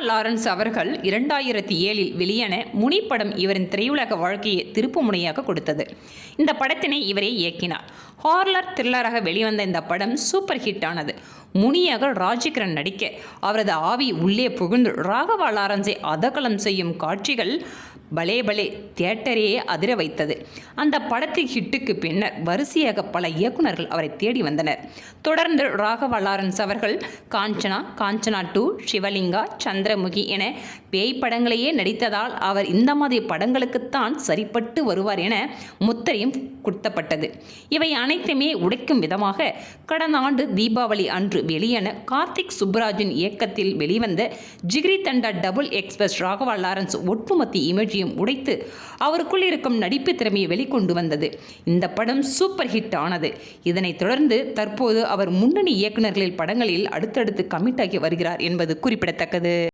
Lawrence அவர்கள் 2007இல் வெளியான முனி படம் இவரின் திரையுலக வாழ்க்கையை திருப்புமுனையாக கொடுத்தது. இந்த படத்தினை இவரே இயக்கினார். ஹாரர் த்ரில்லராக வெளிவந்த இந்த படம் சூப்பர் ஹிட் ஆனது. முனியாக ராஜகிரண் நடிக்க அவரது ஆவி உள்ளே புகுந்து ராகவா லாரன்ஸை அதகலம் செய்யும் காட்சிகள் பலே பலே தியேட்டரையே அதிர வைத்தது. அந்த படத்தின் ஹிட்டுக்கு பின்னர் வரிசையாக பல இயக்குநர்கள் அவரை தேடி வந்தனர். தொடர்ந்து ராகவா லாரன்ஸ் அவர்கள் காஞ்சனா, காஞ்சனா 2, சிவலிங்கா, சந்திரமுகி என பேய் படங்களையே நடித்ததால் அவர் இந்த மாதிரி படங்களுக்குத்தான் சரிப்பட்டு வருவார் என முத்திரையும் குத்தப்பட்டது. இவை அனைத்துமே உடைக்கும் விதமாக கடந்த ஆண்டு தீபாவளி அன்று வெளியான கார்த்திக் சுப்புராஜின் இயக்கத்தில் வெளிவந்த ஜிகிரி தண்டா டபுள் எக்ஸ்பிரஸ் ராகவா லாரன்ஸ் ஒட்டுமொத்த இமேஜையும் உடைத்து அவருக்குள் இருக்கும் நடிப்பு திறமையை வெளிக்கொண்டு வந்தது. இந்த படம் சூப்பர் ஹிட் ஆனது. இதனைத் தொடர்ந்து தற்போது அவர் முன்னணி இயக்குநர்களின் படங்களில் அடுத்தடுத்து கமிட் ஆகி வருகிறார் என்பது குறிப்பிடத்தக்கது.